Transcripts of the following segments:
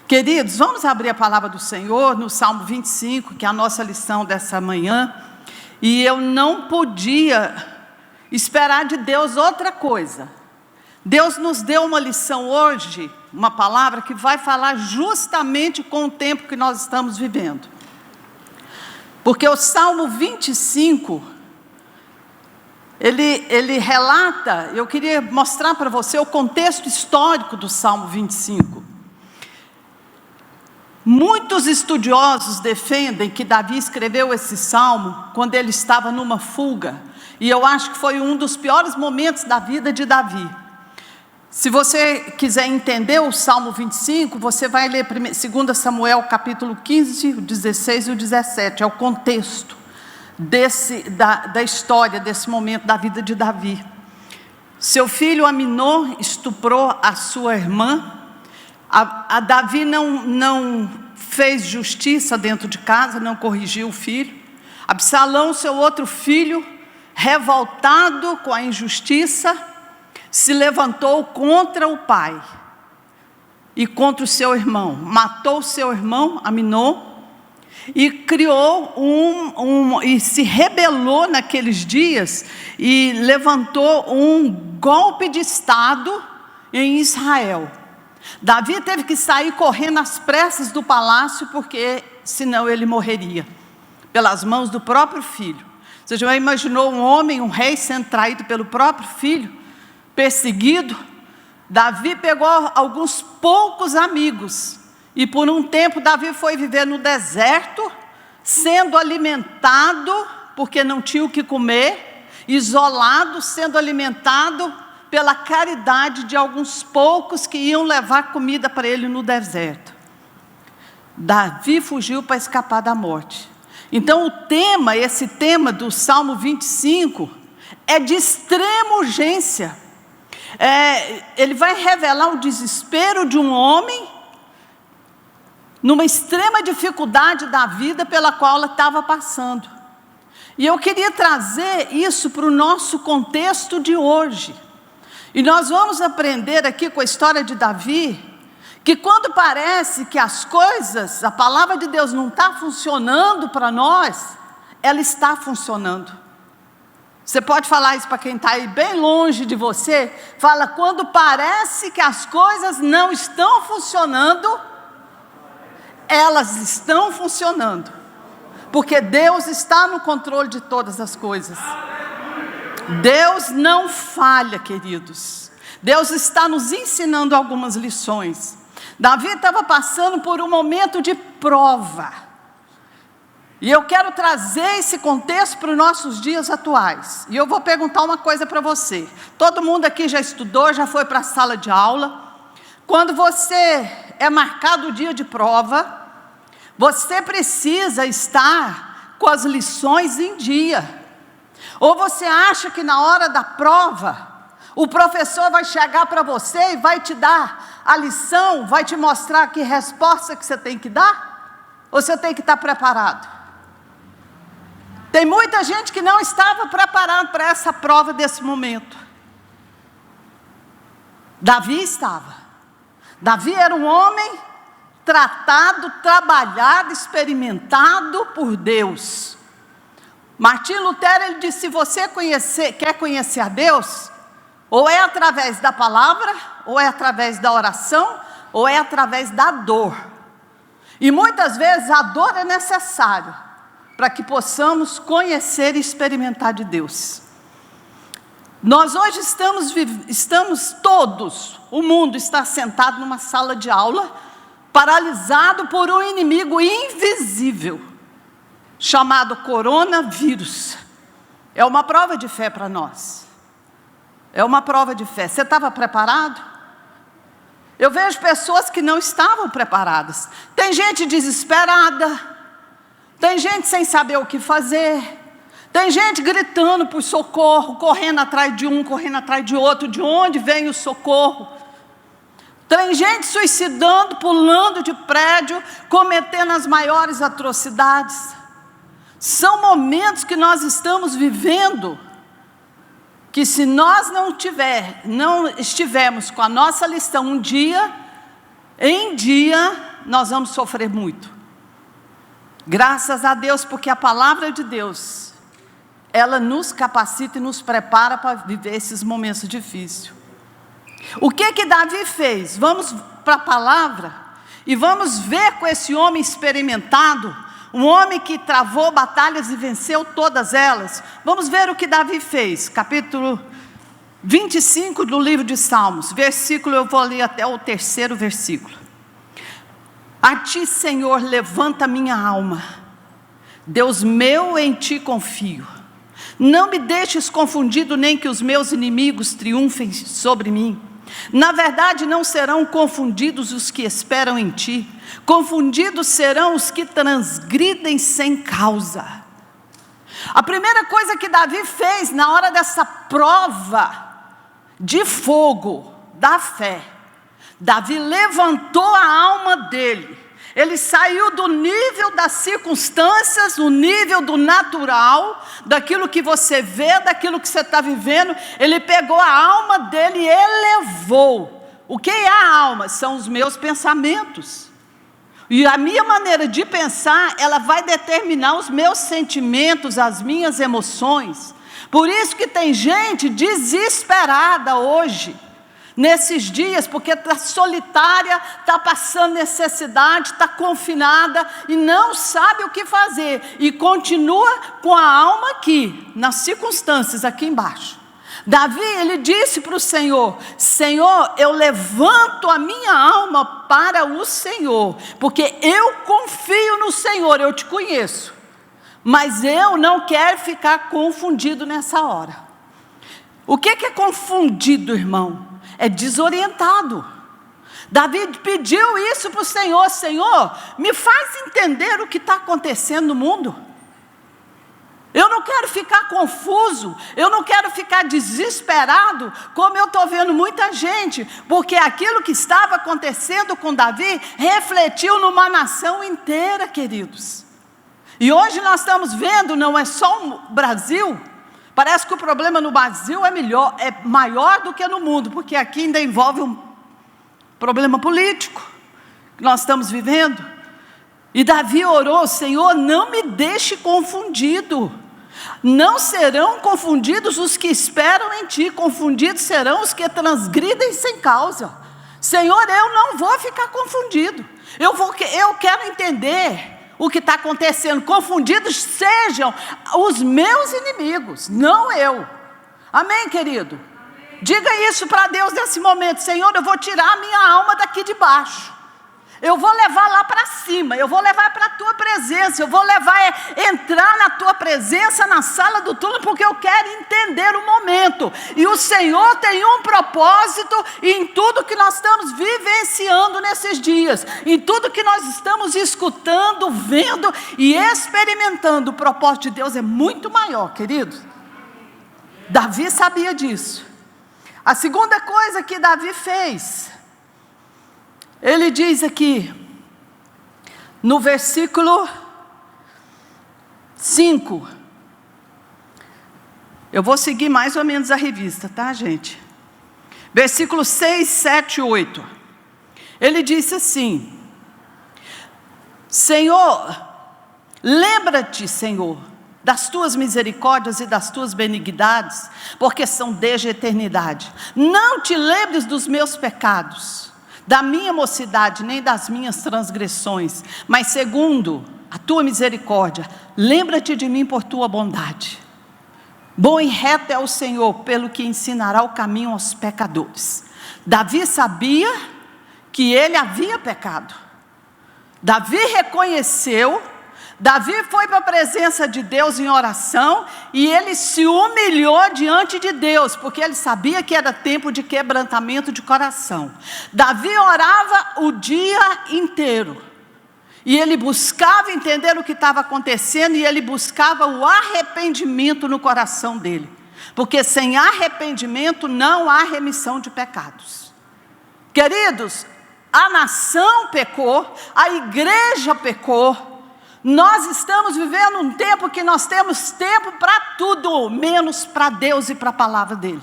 Queridos, vamos abrir a palavra do Senhor no Salmo 25, que é a nossa lição dessa manhã. E eu não podia esperar de Deus outra coisa. Deus nos deu uma lição hoje, uma palavra que vai falar justamente com o tempo que nós estamos vivendo. Porque o Salmo 25, ele relata, eu queria mostrar para você o contexto histórico do Salmo 25. Muitos estudiosos defendem que Davi escreveu esse salmo quando ele estava numa fuga, e eu acho que foi um dos piores momentos da vida de Davi. Se você quiser entender o Salmo 25, você vai ler 2 Samuel capítulo 15, o 16 e o 17, é o contexto da história, desse momento da vida de Davi. Seu filho Aminon estuprou a sua irmã. A Davi não fez justiça dentro de casa, não corrigiu o filho. Absalão, seu outro filho, revoltado com a injustiça, se levantou contra o pai e contra o seu irmão. Matou seu irmão, Aminon, e criou e se rebelou naqueles dias e levantou um golpe de Estado em Israel. Davi teve que sair correndo às pressas do palácio, porque senão ele morreria, pelas mãos do próprio filho. Você já imaginou um homem, um rei, sendo traído pelo próprio filho, perseguido? Davi pegou alguns poucos amigos, e por um tempo Davi foi viver no deserto, sendo alimentado, porque não tinha o que comer, isolado, sendo alimentado pela caridade de alguns poucos que iam levar comida para ele no deserto. Davi fugiu para escapar da morte. Então esse tema do Salmo 25 é de extrema urgência. Ele vai revelar o desespero de um homem numa extrema dificuldade da vida pela qual ela estava passando. E eu queria trazer isso para o nosso contexto de hoje. E nós vamos aprender aqui com a história de Davi, que quando parece que as coisas, a palavra de Deus não está funcionando para nós, ela está funcionando. Você pode falar isso para quem está aí bem longe de você, fala: quando parece que as coisas não estão funcionando, elas estão funcionando, porque Deus está no controle de todas as coisas. Deus não falha, queridos. Deus está nos ensinando algumas lições. Davi estava passando por um momento de prova, e eu quero trazer esse contexto para os nossos dias atuais. E eu vou perguntar uma coisa para você. Todo mundo aqui já estudou, já foi para a sala de aula. Quando você é marcado o dia de prova, você precisa estar com as lições em dia. Ou você acha que na hora da prova, o professor vai chegar para você e vai te dar a lição, vai te mostrar que resposta que você tem que dar? Ou você tem que estar preparado? Tem muita gente que não estava preparado para essa prova desse momento. Davi estava. Davi era um homem tratado, trabalhado, experimentado por Deus. Martim Lutero, ele disse: se você quer conhecer a Deus, ou é através da palavra, ou é através da oração, ou é através da dor. E muitas vezes a dor é necessária para que possamos conhecer e experimentar de Deus. Nós hoje estamos todos, o mundo está sentado numa sala de aula, paralisado por um inimigo invisível, chamado coronavírus. É uma prova de fé para nós. É uma prova de fé. Você estava preparado? Eu vejo pessoas que não estavam preparadas. Tem gente desesperada, tem gente sem saber o que fazer, tem gente gritando por socorro, correndo atrás de um, correndo atrás de outro. De onde vem o socorro? Tem gente suicidando, pulando de prédio, cometendo as maiores atrocidades. São momentos que nós estamos vivendo, que se nós não estivermos com a nossa lição em dia, nós vamos sofrer muito. Graças a Deus, porque a palavra de Deus, ela nos capacita e nos prepara para viver esses momentos difíceis. O que Davi fez? Vamos para a palavra e vamos ver com esse homem experimentado, um homem que travou batalhas e venceu todas elas. Vamos ver o que Davi fez. Capítulo 25 do livro de Salmos, versículo, eu vou ler até o 3º versículo. A ti, Senhor, levanta minha alma, Deus meu, em ti confio. Não me deixes confundido, nem que os meus inimigos triunfem sobre mim. Na verdade, não serão confundidos os que esperam em ti, confundidos serão os que transgridem sem causa. A primeira coisa que Davi fez na hora dessa prova de fogo da fé, Davi levantou a alma dele. Ele saiu do nível das circunstâncias, o nível do natural, daquilo que você vê, daquilo que você está vivendo. Ele pegou a alma dele e elevou. O que é a alma? São os meus pensamentos. E a minha maneira de pensar, ela vai determinar os meus sentimentos, as minhas emoções. Por isso que tem gente desesperada hoje, nesses dias, porque está solitária, está passando necessidade, está confinada e não sabe o que fazer, e continua com a alma aqui, nas circunstâncias aqui embaixo. Davi, ele disse para o Senhor: Senhor, eu levanto a minha alma para o Senhor, porque eu confio no Senhor, eu te conheço, mas eu não quero ficar confundido nessa hora. O que é confundido, irmão? É desorientado. Davi pediu isso para o Senhor: Senhor, me faz entender o que está acontecendo no mundo. Eu não quero ficar confuso, eu não quero ficar desesperado, como eu estou vendo muita gente, porque aquilo que estava acontecendo com Davi refletiu numa nação inteira, queridos. E hoje nós estamos vendo, não é só o Brasil, parece que o problema no Brasil é maior do que no mundo, porque aqui ainda envolve um problema político que nós estamos vivendo. E Davi orou: Senhor, não me deixe confundido. Não serão confundidos os que esperam em ti, confundidos serão os que transgridem sem causa. Senhor, eu não vou ficar confundido, eu quero entender o que está acontecendo. Confundidos sejam os meus inimigos, não eu. Amém, querido? Amém. Diga isso para Deus nesse momento: Senhor, eu vou tirar a minha alma daqui de baixo, eu vou levar lá para cima, eu vou levar para a tua presença, eu vou entrar na tua presença, na sala do túmulo, porque eu quero entender o momento. E o Senhor tem um propósito em tudo que nós estamos vivenciando nesses dias, em tudo que nós estamos escutando, vendo e experimentando. O propósito de Deus é muito maior, queridos. Davi sabia disso. A segunda coisa que Davi fez, ele diz aqui, no versículo 5, eu vou seguir mais ou menos a revista, tá, gente? Versículo 6, 7, 8, ele disse assim: Senhor, lembra-te, Senhor, das tuas misericórdias e das tuas benignidades, porque são desde a eternidade. Não te lembres dos meus pecados, da minha mocidade, nem das minhas transgressões, mas segundo a tua misericórdia, lembra-te de mim por tua bondade. Bom e reto é o Senhor, pelo que ensinará o caminho aos pecadores. Davi sabia que ele havia pecado. Davi reconheceu. Davi foi para a presença de Deus em oração e ele se humilhou diante de Deus, porque ele sabia que era tempo de quebrantamento de coração. Davi orava o dia inteiro e ele buscava entender o que estava acontecendo, e ele buscava o arrependimento no coração dele, porque sem arrependimento não há remissão de pecados. Queridos, a nação pecou, a igreja pecou. Nós estamos vivendo um tempo que nós temos tempo para tudo, menos para Deus e para a palavra dele.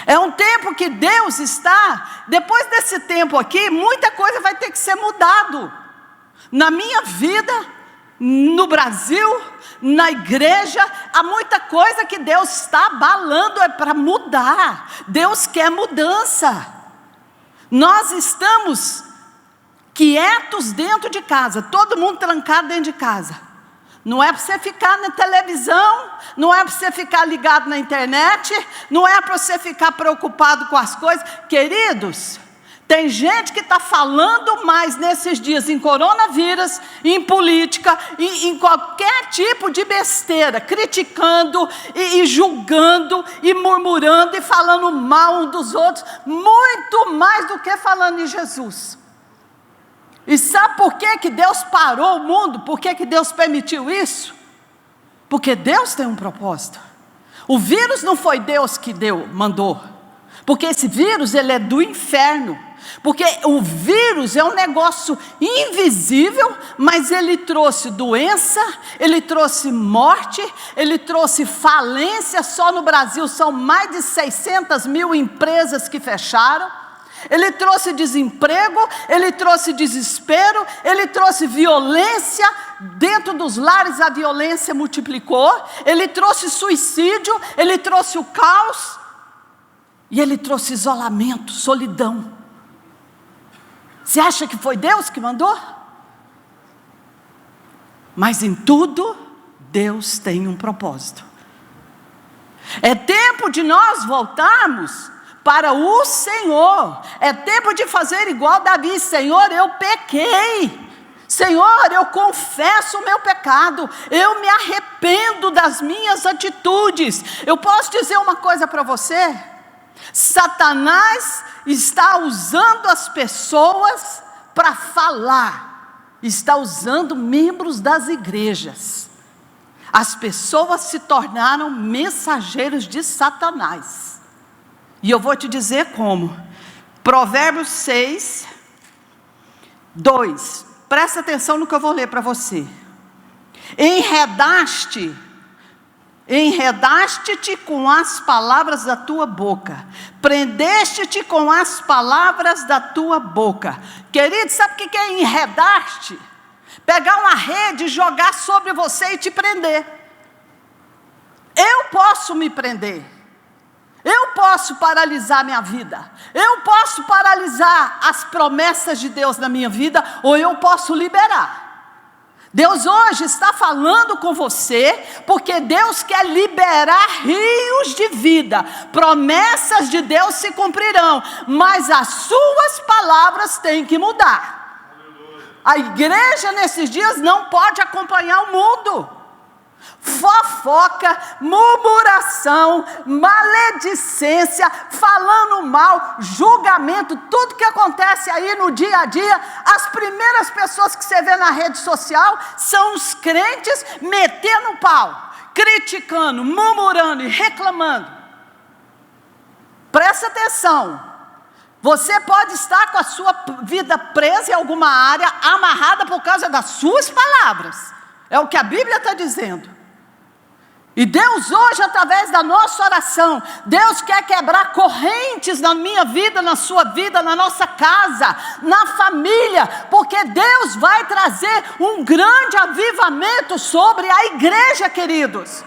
É um tempo que Deus está, depois desse tempo aqui, muita coisa vai ter que ser mudado. Na minha vida, no Brasil, na igreja, há muita coisa que Deus está abalando, é para mudar. Deus quer mudança. Nós estamos quietos dentro de casa, todo mundo trancado dentro de casa. Não é para você ficar na televisão, não é para você ficar ligado na internet, não é para você ficar preocupado com as coisas. Queridos, tem gente que está falando mais nesses dias em coronavírus, em política, em qualquer tipo de besteira, criticando e julgando e murmurando e falando mal um dos outros, muito mais do que falando em Jesus. E sabe por que Deus parou o mundo? Por que Deus permitiu isso? Porque Deus tem um propósito. O vírus não foi Deus que mandou. Porque esse vírus, ele é do inferno. Porque o vírus é um negócio invisível, mas ele trouxe doença, ele trouxe morte, ele trouxe falência. Só no Brasil são mais de 600 mil empresas que fecharam. Ele trouxe desemprego, ele trouxe desespero, ele trouxe violência, dentro dos lares a violência multiplicou, ele trouxe suicídio, ele trouxe o caos, e ele trouxe isolamento, solidão. Você acha que foi Deus que mandou? Mas em tudo, Deus tem um propósito. É tempo de nós voltarmos para o Senhor. É tempo de fazer igual Davi: Senhor, eu pequei. Senhor, eu confesso o meu pecado. Eu me arrependo das minhas atitudes. Eu posso dizer uma coisa para você? Satanás está usando as pessoas para falar. Está usando membros das igrejas. As pessoas se tornaram mensageiros de Satanás. E eu vou te dizer como. Provérbios 6, 2. Presta atenção no que eu vou ler para você. Enredaste-te com as palavras da tua boca. Prendeste-te com as palavras da tua boca. Querido, sabe o que é enredar-te? Pegar uma rede, jogar sobre você e te prender. Eu posso me prender. Eu posso paralisar minha vida, eu posso paralisar as promessas de Deus na minha vida, ou eu posso liberar. Deus hoje está falando com você, porque Deus quer liberar rios de vida. Promessas de Deus se cumprirão, mas as suas palavras têm que mudar. A igreja nesses dias não pode acompanhar o mundo. Fofoca, murmuração, maledicência, falando mal, julgamento, tudo que acontece aí no dia a dia. As primeiras pessoas que você vê na rede social são os crentes metendo pau, criticando, murmurando e reclamando. Presta atenção. Você pode estar com a sua vida presa em alguma área, amarrada por causa das suas palavras. É o que a Bíblia está dizendo. E Deus hoje, através da nossa oração, Deus quer quebrar correntes na minha vida, na sua vida, na nossa casa, na família, porque Deus vai trazer um grande avivamento sobre a igreja, queridos.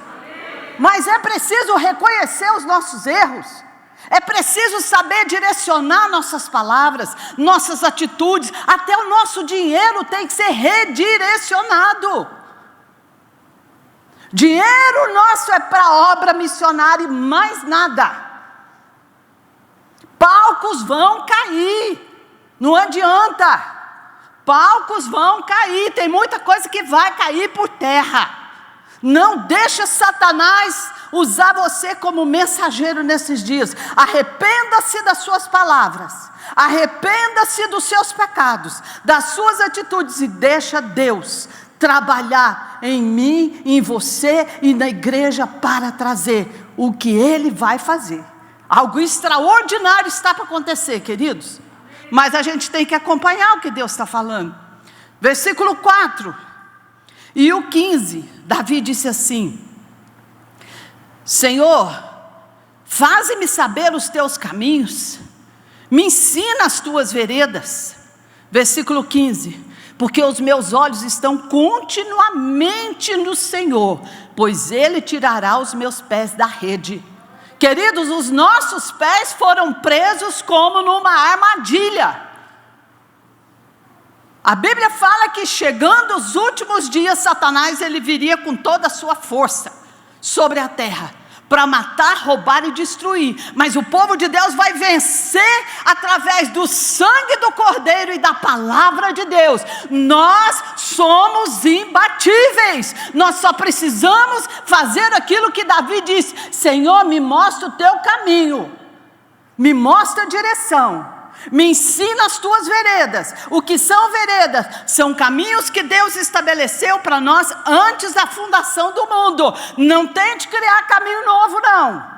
Mas é preciso reconhecer os nossos erros. É preciso saber direcionar nossas palavras, nossas atitudes. Até o nosso dinheiro tem que ser redirecionado. Dinheiro nosso é para obra missionária e mais nada. Palcos vão cair, não adianta. Palcos vão cair, tem muita coisa que vai cair por terra. Não deixa Satanás usar você como mensageiro nesses dias. Arrependa-se das suas palavras, arrependa-se dos seus pecados, das suas atitudes, e deixa Deus trabalhar em mim, em você e na igreja para trazer o que Ele vai fazer. Algo extraordinário está para acontecer, queridos. Mas a gente tem que acompanhar o que Deus está falando. Versículo 4 e o 15, Davi disse assim: Senhor, Faze-me saber os teus caminhos, me ensina as tuas veredas. Versículo 15: porque os meus olhos estão continuamente no Senhor, pois Ele tirará os meus pés da rede. Queridos, os nossos pés foram presos como numa armadilha. A Bíblia fala que chegando os últimos dias, Satanás ele viria com toda a sua força sobre a terra, para matar, roubar e destruir. Mas o povo de Deus vai vencer através do sangue do Cordeiro e da palavra de Deus. Nós somos imbatíveis. Nós só precisamos fazer aquilo que Davi disse: Senhor, me mostra o teu caminho, me mostra a direção, me ensina as tuas veredas. O que são veredas? São caminhos que Deus estabeleceu para nós antes da fundação do mundo. Não tente criar caminho novo, não.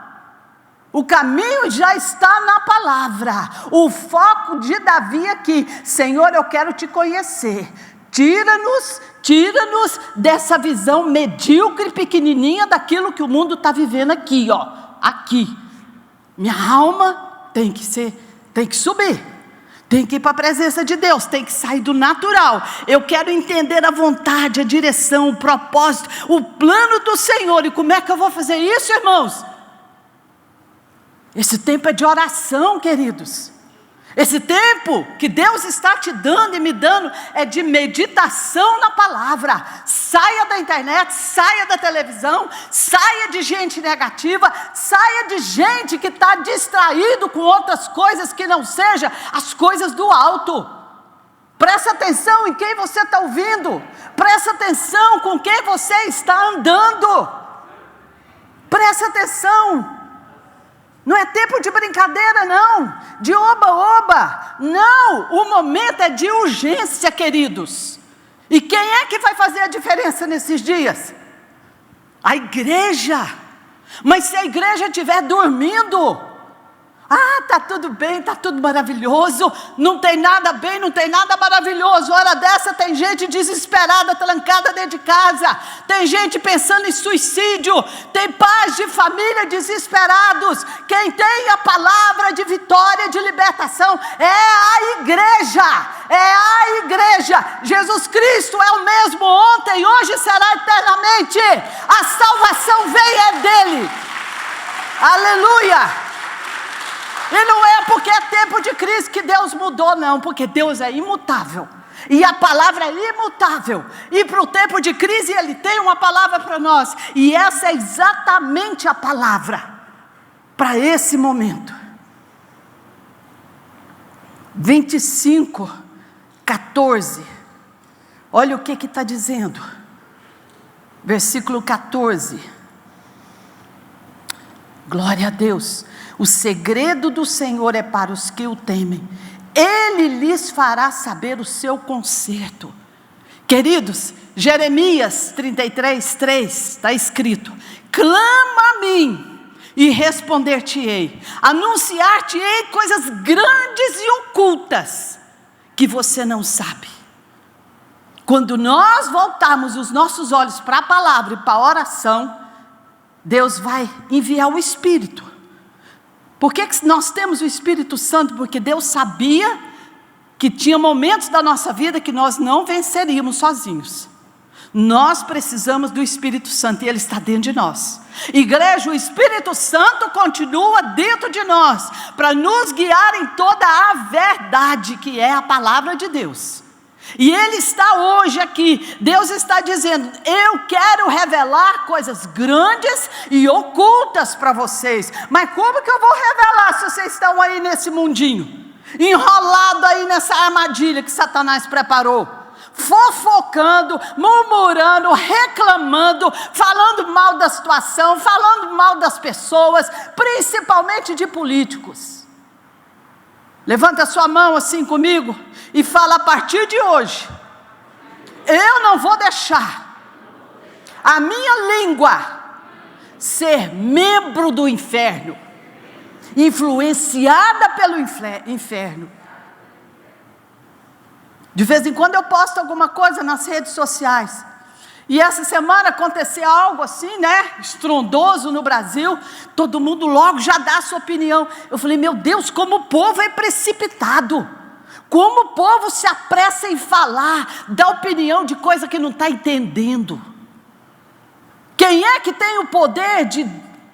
O caminho já está na palavra. O foco de Davi aqui: Senhor, eu quero te conhecer. Tira-nos dessa visão medíocre, pequenininha, daquilo que o mundo está vivendo aqui, ó. Aqui. Minha alma tem que subir, tem que ir para a presença de Deus, tem que sair do natural. Eu quero entender a vontade, a direção, o propósito, o plano do Senhor. E como é que eu vou fazer isso, irmãos? Esse tempo é de oração, queridos. Esse tempo que Deus está te dando e me dando é de meditação na palavra. Saia da internet, saia da televisão, saia de gente negativa, saia de gente que está distraído com outras coisas que não sejam as coisas do alto. Presta atenção em quem você está ouvindo, presta atenção com quem você está andando, presta atenção. Não é tempo de brincadeira, não, de oba-oba, não, o momento é de urgência, queridos. E quem é que vai fazer a diferença nesses dias? A igreja. Mas se a igreja estiver dormindo, está tudo bem, está tudo maravilhoso, não tem nada bem, não tem nada maravilhoso. Hora dessa tem gente desesperada, trancada dentro de casa, tem gente pensando em suicídio, tem pais de família desesperados. Quem tem a palavra de vitória, de libertação, é a igreja, Jesus Cristo é o mesmo ontem, hoje e será eternamente. A salvação vem é dele, aleluia. E não é porque é tempo de crise que Deus mudou, não, porque Deus é imutável, e a palavra é imutável, e para o tempo de crise Ele tem uma palavra para nós, e essa é exatamente a palavra para esse momento. 25:14, olha o que está dizendo, versículo 14, glória a Deus. O segredo do Senhor é para os que o temem, Ele lhes fará saber o seu conserto. Queridos, Jeremias 33:3 está escrito: clama a mim e responder-te-ei, anunciar-te-ei coisas grandes e ocultas que você não sabe. Quando nós voltarmos os nossos olhos para a palavra e para a oração, Deus vai enviar o Espírito. Por que nós temos o Espírito Santo? Porque Deus sabia que tinha momentos da nossa vida que nós não venceríamos sozinhos. Nós precisamos do Espírito Santo e Ele está dentro de nós. Igreja, o Espírito Santo continua dentro de nós para nos guiar em toda a verdade, que é a palavra de Deus. E Ele está hoje aqui. Deus está dizendo: eu quero revelar coisas grandes e ocultas para vocês. Mas como que eu vou revelar se vocês estão aí nesse mundinho, enrolado aí nessa armadilha que Satanás preparou, fofocando, murmurando, reclamando, falando mal da situação, falando mal das pessoas, principalmente de políticos? Levanta a sua mão assim comigo e fala: a partir de hoje, eu não vou deixar a minha língua ser membro do inferno, influenciada pelo inferno. De vez em quando eu posto alguma coisa nas redes sociais, E essa semana aconteceu algo assim, né, estrondoso no Brasil, todo mundo logo já dá a sua opinião. Eu falei, meu Deus, como o povo é precipitado, como o povo se apressa em falar, dá opinião de coisa que não está entendendo. Quem é que tem o poder de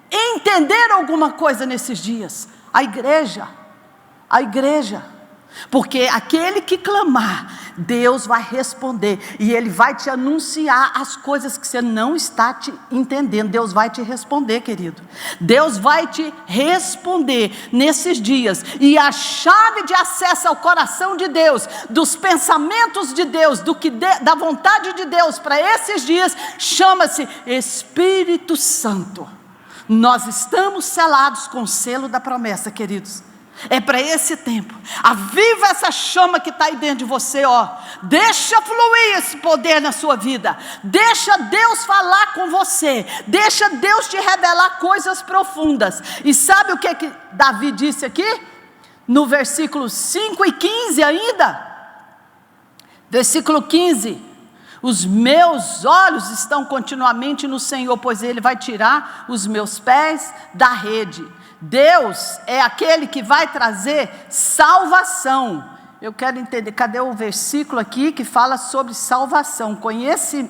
entender alguma coisa nesses dias? A igreja, porque aquele que clamar, Deus vai responder, e Ele vai te anunciar as coisas que você não está te entendendo. Deus vai te responder, querido, Deus vai te responder nesses dias, e a chave de acesso ao coração de Deus, dos pensamentos de Deus, da vontade de Deus para esses dias, chama-se Espírito Santo. Nós estamos selados com o selo da promessa, queridos. É para esse tempo. Aviva essa chama que está aí dentro de você, ó. Deixa fluir esse poder na sua vida. Deixa Deus falar com você. Deixa Deus te revelar coisas profundas. E sabe o que Davi disse aqui? No versículo 5 e 15 ainda. Versículo 15. Os meus olhos estão continuamente no Senhor, pois Ele vai tirar os meus pés da rede. Deus é aquele que vai trazer salvação. Eu quero entender, cadê o versículo aqui que fala sobre salvação?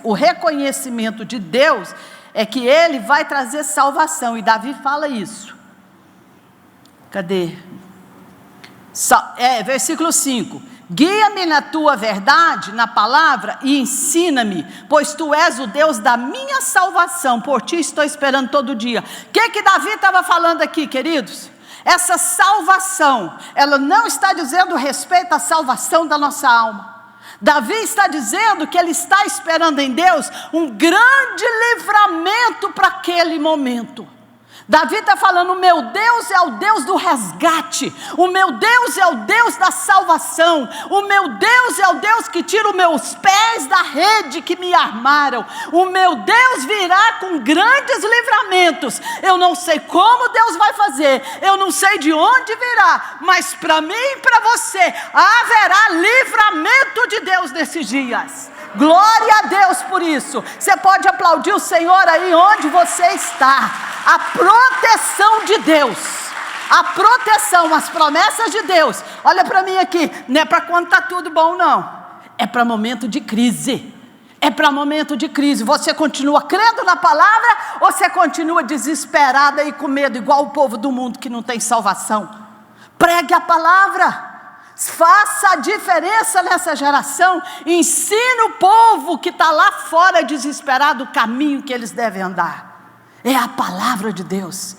O reconhecimento de Deus é que Ele vai trazer salvação, e Davi fala isso. Cadê? Versículo 5. Guia-me na tua verdade, na palavra, e ensina-me, pois tu és o Deus da minha salvação, por ti estou esperando todo dia. O que Davi estava falando aqui, queridos? Essa salvação, ela não está dizendo respeito à salvação da nossa alma. Davi está dizendo que ele está esperando em Deus um grande livramento para aquele momento. Davi está falando, o meu Deus é o Deus do resgate, o meu Deus é o Deus da salvação, o meu Deus é o Deus que tira os meus pés da rede que me armaram, o meu Deus virá com grandes livramentos. Eu não sei como Deus vai fazer, eu não sei de onde virá, mas para mim e para você, haverá livramento de Deus nesses dias. Glória a Deus por isso. Você pode aplaudir o Senhor aí onde você está. A proteção de Deus, a proteção, as promessas de Deus. Olha para mim aqui, não é para quando está tudo bom não, é para momento de crise. É para momento de crise. Você continua crendo na palavra, ou você continua desesperada e com medo, igual o povo do mundo que não tem salvação? Pregue a palavra. Faça a diferença nessa geração. Ensine o povo que está lá fora desesperado o caminho que eles devem andar. É a palavra de Deus.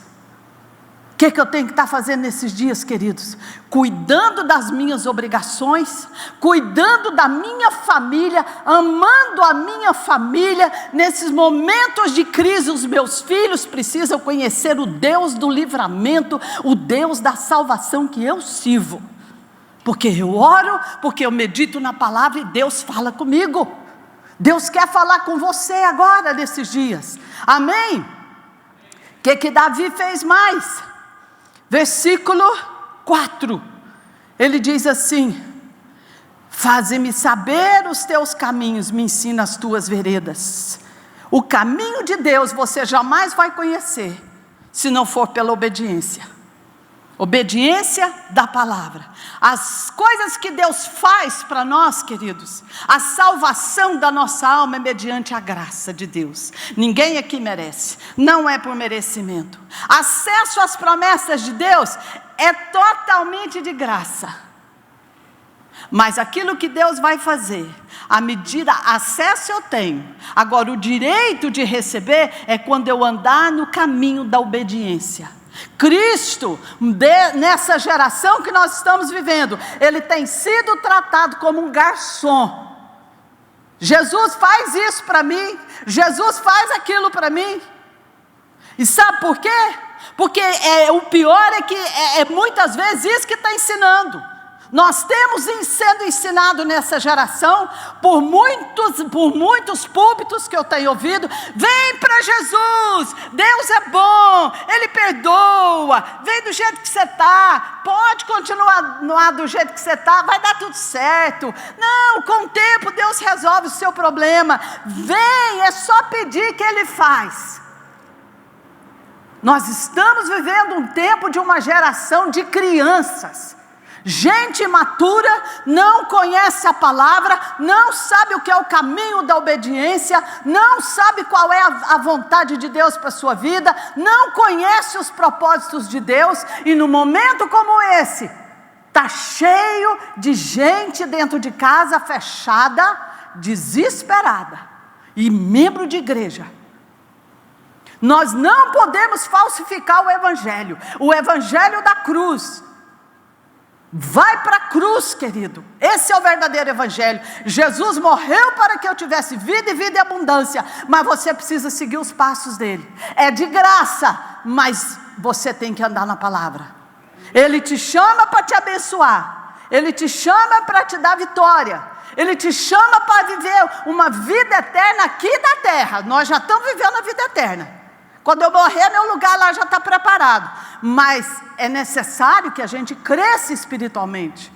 O que eu tenho que estar fazendo nesses dias, queridos? Cuidando das minhas obrigações, cuidando da minha família, amando a minha família. Nesses momentos de crise, os meus filhos precisam conhecer o Deus do livramento, o Deus da salvação que eu sirvo. Porque eu oro, porque eu medito na palavra e Deus fala comigo. Deus quer falar com você agora, nesses dias. Amém? O que Davi fez mais? Versículo 4. Ele diz assim: faze-me saber os teus caminhos, me ensina as tuas veredas. O caminho de Deus você jamais vai conhecer, se não for pela obediência. Obediência da palavra. As coisas que Deus faz para nós, queridos, a salvação da nossa alma é mediante a graça de Deus. Ninguém aqui merece, não é por merecimento. Acesso às promessas de Deus é totalmente de graça. Mas aquilo que Deus vai fazer, à medida, acesso eu tenho. Agora, o direito de receber é quando eu andar no caminho da obediência. Cristo, nessa geração que nós estamos vivendo, Ele tem sido tratado como um garçom. Jesus faz isso para mim, Jesus faz aquilo para mim. E sabe por quê? Porque o pior é que é muitas vezes isso que está ensinando. Nós temos sendo ensinado nessa geração, por muitos púlpitos que eu tenho ouvido: vem para Jesus, Deus é bom, Ele perdoa, vem do jeito que você está, pode continuar do jeito que você está, vai dar tudo certo. Não, com o tempo Deus resolve o seu problema, vem, é só pedir que Ele faz. Nós estamos vivendo um tempo de uma geração de crianças, gente imatura, não conhece a palavra, não sabe o que é o caminho da obediência, não sabe qual é a vontade de Deus para a sua vida, não conhece os propósitos de Deus, e no momento como esse, está cheio de gente dentro de casa fechada, desesperada, e membro de igreja. Nós não podemos falsificar o evangelho da cruz. Vai para a cruz, querido. Esse é o verdadeiro evangelho. Jesus morreu para que eu tivesse vida e vida em abundância, mas você precisa seguir os passos dele. É de graça, mas você tem que andar na palavra. Ele te chama para te abençoar, ele te chama para te dar vitória, ele te chama para viver uma vida eterna aqui na terra. Nós já estamos vivendo a vida eterna. Quando eu morrer, meu lugar lá já está preparado. Mas é necessário que a gente cresça espiritualmente.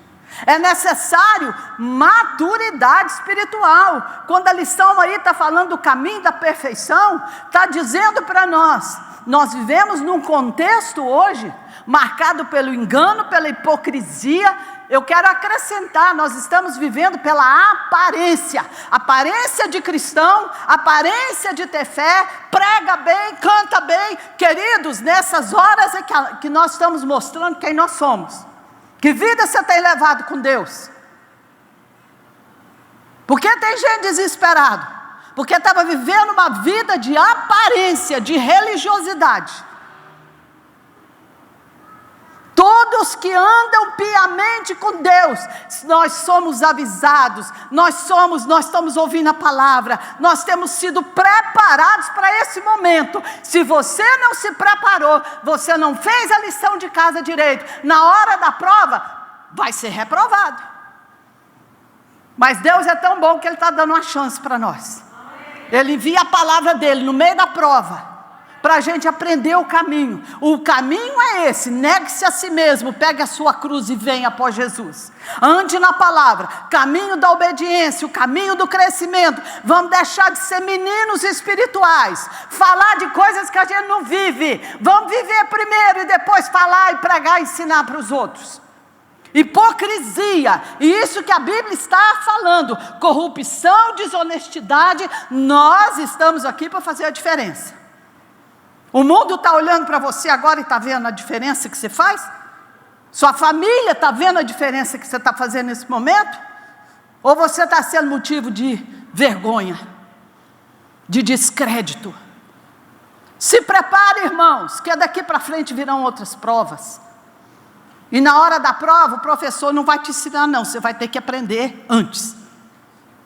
É necessário maturidade espiritual. Quando a lição aí está falando do caminho da perfeição, está dizendo para nós vivemos num contexto hoje marcado pelo engano, pela hipocrisia. Eu quero acrescentar, nós estamos vivendo pela aparência de cristão, aparência de ter fé, prega bem, canta bem. Queridos, nessas horas é que nós estamos mostrando quem nós somos. Que vida você tem levado com Deus? Porque tem gente desesperada, porque estava vivendo uma vida de aparência, de religiosidade. Todos que andam piamente com Deus, nós somos avisados, nós estamos ouvindo a palavra, nós temos sido preparados para esse momento. Se você não se preparou, você não fez a lição de casa direito, na hora da prova, vai ser reprovado. Mas Deus é tão bom que Ele está dando uma chance para nós. Ele envia a palavra dEle no meio da prova, para a gente aprender o caminho. O caminho é esse: negue-se a si mesmo, pegue a sua cruz e venha após Jesus. Ande na palavra, caminho da obediência, o caminho do crescimento. Vamos deixar de ser meninos espirituais, falar de coisas que a gente não vive. Vamos viver primeiro e depois falar e pregar e ensinar para os outros. Hipocrisia, e isso que a Bíblia está falando, corrupção, desonestidade. Nós estamos aqui para fazer a diferença. O mundo está olhando para você agora e está vendo a diferença que você faz? Sua família está vendo a diferença que você está fazendo nesse momento? Ou você está sendo motivo de vergonha, de descrédito? Se prepare, irmãos, que daqui para frente virão outras provas. E na hora da prova, o professor não vai te ensinar não, você vai ter que aprender antes.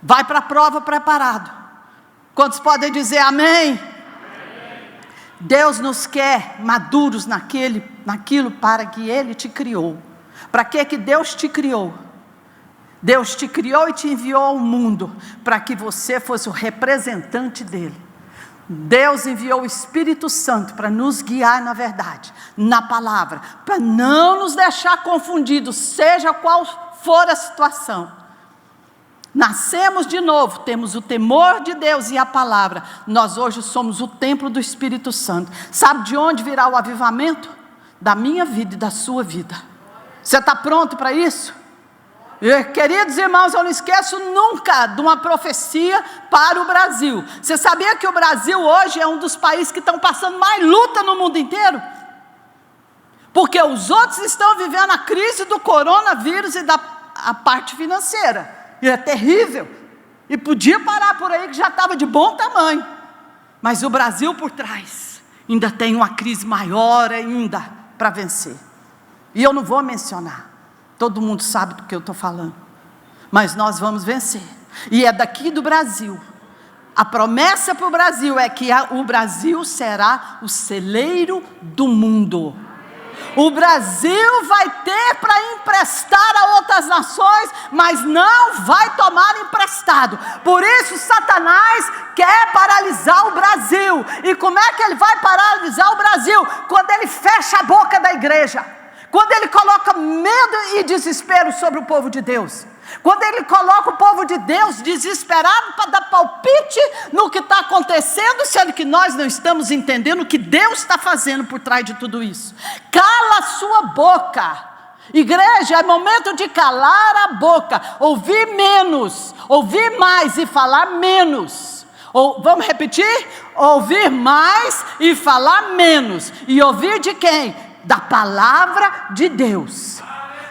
Vai para a prova preparado. Quantos podem dizer amém? Deus nos quer maduros naquilo para que Ele te criou. Para que Deus te criou? Deus te criou e te enviou ao mundo para que você fosse o representante dEle. Deus enviou o Espírito Santo para nos guiar na verdade, na palavra, para não nos deixar confundidos, seja qual for a situação. Nascemos de novo, temos o temor de Deus e a palavra. Nós hoje somos o templo do Espírito Santo. Sabe de onde virá o avivamento? Da minha vida e da sua vida. Você está pronto para isso? Queridos irmãos, eu não esqueço nunca de uma profecia para o Brasil. Você sabia que o Brasil hoje é um dos países que estão passando mais luta no mundo inteiro? Porque os outros estão vivendo a crise do coronavírus e a parte financeira. E é terrível, e podia parar por aí que já estava de bom tamanho, mas o Brasil por trás ainda tem uma crise maior ainda para vencer, e eu não vou mencionar, todo mundo sabe do que eu estou falando, mas nós vamos vencer, e é daqui do Brasil. A promessa para o Brasil é que o Brasil será o celeiro do mundo. O Brasil vai ter para emprestar a outras nações, mas não vai tomar emprestado. Por isso Satanás quer paralisar o Brasil. E como é que ele vai paralisar o Brasil? Quando ele fecha a boca da igreja, quando ele coloca medo e desespero sobre o povo de Deus, quando ele coloca o povo de Deus desesperado para dar palpite no que está acontecendo, sendo que nós não estamos entendendo o que Deus está fazendo por trás de tudo isso. Cala a sua boca, igreja, é momento de calar a boca, ouvir menos, ouvir mais e falar menos. Vamos repetir? Ouvir mais e falar menos. E ouvir de quem? Da palavra de Deus,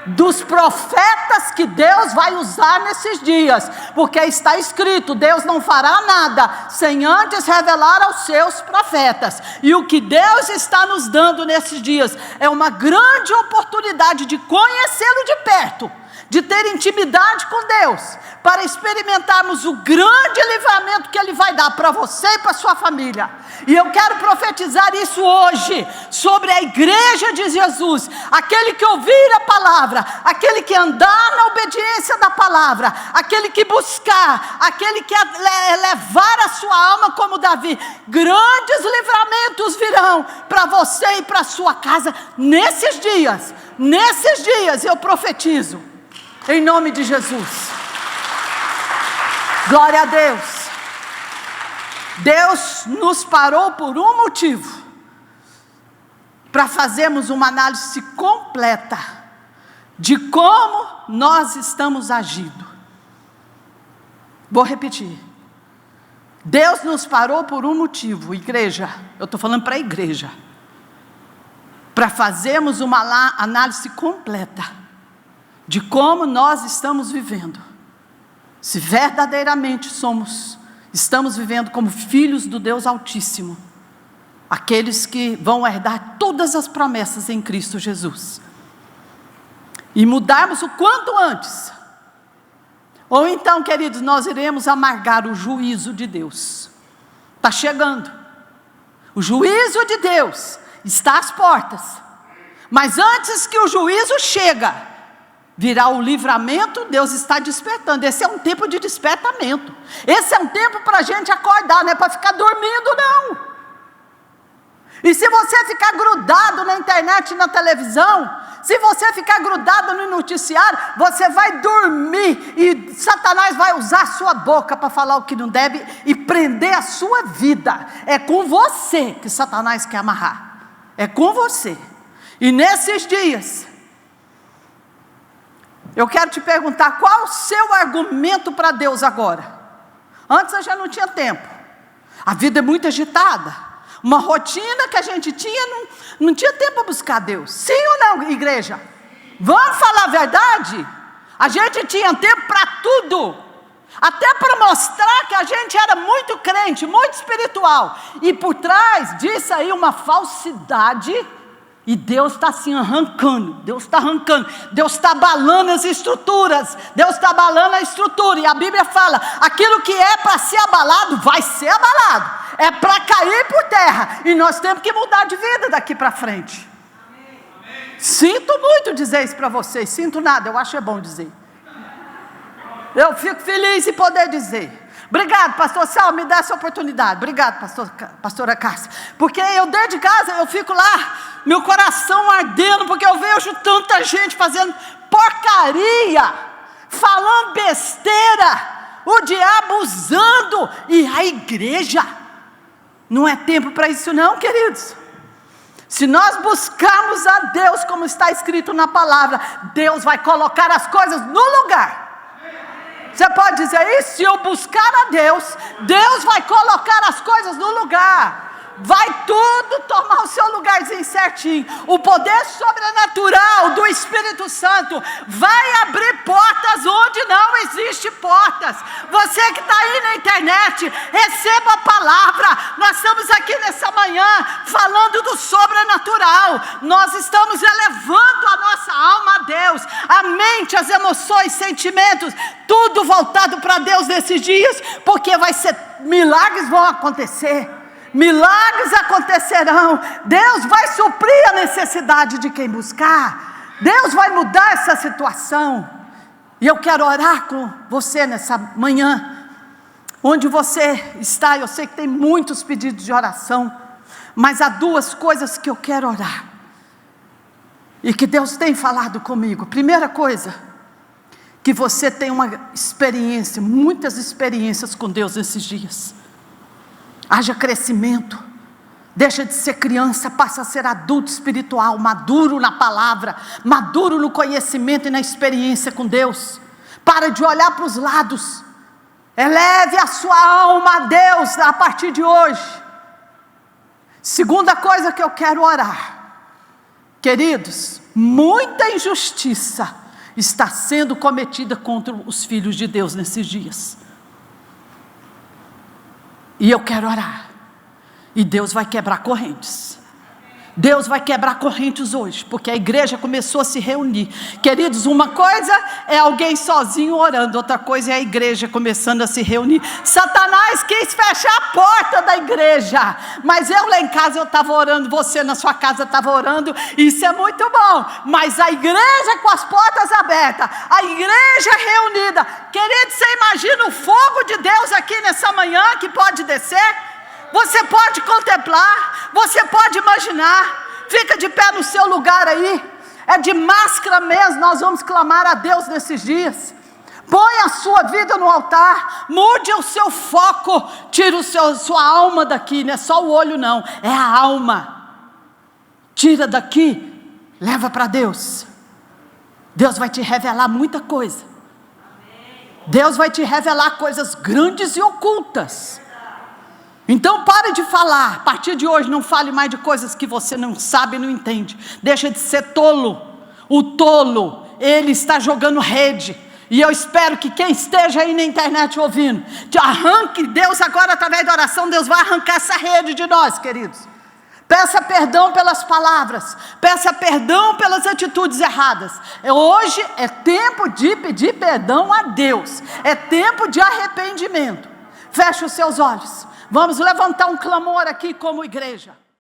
dos profetas que Deus vai usar nesses dias, porque está escrito: Deus não fará nada sem antes revelar aos seus profetas. E o que Deus está nos dando nesses dias é uma grande oportunidade de conhecê-lo de perto, de ter intimidade com Deus, para experimentarmos o grande livramento que Ele vai dar para você e para a sua família. E eu quero profetizar isso hoje, sobre a igreja de Jesus, aquele que ouvir a palavra, aquele que andar na obediência da palavra, aquele que buscar, aquele que levar a sua alma como Davi. Grandes livramentos virão para você e para a sua casa nesses dias. Nesses dias eu profetizo, em nome de Jesus. Glória a Deus. Deus nos parou por um motivo: para fazermos uma análise completa de como nós estamos agindo. Vou repetir. Deus nos parou por um motivo, igreja, eu estou falando para a igreja, para fazermos uma análise completa de como nós estamos vivendo, se verdadeiramente estamos vivendo como filhos do Deus Altíssimo, aqueles que vão herdar todas as promessas em Cristo Jesus, e mudarmos o quanto antes, ou então, queridos, nós iremos amargar o juízo de Deus. Está chegando, o juízo de Deus está às portas, mas antes que o juízo chega, virá o livramento. Deus está despertando. Esse é um tempo de despertamento. Esse é um tempo para a gente acordar, não é para ficar dormindo, não. E se você ficar grudado na internet e na televisão, se você ficar grudado no noticiário, você vai dormir, e Satanás vai usar a sua boca para falar o que não deve e prender a sua vida. É com você que Satanás quer amarrar. É com você. E nesses dias, eu quero te perguntar: qual o seu argumento para Deus agora? Antes eu já não tinha tempo, a vida é muito agitada, uma rotina que a gente tinha, não tinha tempo para buscar Deus. Sim ou não, igreja? Vamos falar a verdade? A gente tinha tempo para tudo, até para mostrar que a gente era muito crente, muito espiritual, e por trás disso aí uma falsidade. E Deus está assim arrancando, Deus está arrancando, Deus está abalando as estruturas, Deus está abalando a estrutura. E a Bíblia fala: aquilo que é para ser abalado, vai ser abalado, é para cair por terra. E nós temos que mudar de vida daqui para frente. Amém. Sinto muito dizer isso para vocês, sinto nada, eu acho é bom dizer. Eu fico feliz em poder dizer. Obrigado, pastor Sal, me dá essa oportunidade. Obrigado, pastora Cássia. Porque eu dentro de casa, eu fico lá, meu coração ardendo, porque eu vejo tanta gente fazendo porcaria, falando besteira, o diabo usando, e a igreja, não é tempo para isso não, queridos. Se nós buscarmos a Deus como está escrito na palavra, Deus vai colocar as coisas no lugar. Você pode dizer isso? Se eu buscar a Deus, Deus vai colocar as coisas no lugar. Vai tudo tomar o seu lugarzinho certinho. O poder sobrenatural do Espírito Santo vai abrir portas onde não existem portas. Você que está aí na internet, receba a palavra. Nós estamos aqui nessa manhã falando do sobrenatural. Nós estamos elevando a nossa alma a Deus, a mente, as emoções, sentimentos, tudo voltado para Deus nesses dias, porque milagres vão acontecer. milagres acontecerão, Deus vai suprir a necessidade de quem buscar, Deus vai mudar essa situação. E eu quero orar com você nessa manhã, onde você está. Eu sei que tem muitos pedidos de oração, mas há duas coisas que eu quero orar, e que Deus tem falado comigo. Primeira coisa, que você tem uma experiência, muitas experiências com Deus nesses dias. Haja crescimento, deixa de ser criança, passa a ser adulto espiritual, maduro na palavra, maduro no conhecimento e na experiência com Deus. Para de olhar para os lados, eleve a sua alma a Deus a partir de hoje. Segunda coisa que eu quero orar, queridos, muita injustiça está sendo cometida contra os filhos de Deus nesses dias, e eu quero orar, e Deus vai quebrar correntes. Deus vai quebrar correntes hoje, porque a igreja começou a se reunir. Queridos, uma coisa é alguém sozinho orando, outra coisa é a igreja começando a se reunir. Satanás quis fechar a porta da igreja, mas eu lá em casa eu estava orando, você na sua casa estava orando, isso é muito bom. Mas a igreja com as portas abertas, a igreja reunida, queridos, você imagina o fogo de Deus aqui nessa manhã que pode descer? Você pode contemplar, você pode imaginar. Fica de pé no seu lugar aí, é de máscara mesmo, nós vamos clamar a Deus nesses dias. Põe a sua vida no altar, mude o seu foco, tira sua alma daqui, não é só o olho não, é a alma. Tira daqui, leva para Deus. Deus vai te revelar muita coisa. Deus vai te revelar coisas grandes e ocultas. Então pare de falar, a partir de hoje não fale mais de coisas que você não sabe e não entende. Deixa de ser tolo. O tolo, ele está jogando rede, e eu espero que quem esteja aí na internet ouvindo, te arranque. Deus agora, através da oração, Deus vai arrancar essa rede de nós, queridos. Peça perdão pelas palavras, peça perdão pelas atitudes erradas. Hoje é tempo de pedir perdão a Deus, é tempo de arrependimento. Feche os seus olhos. Vamos levantar um clamor aqui como igreja.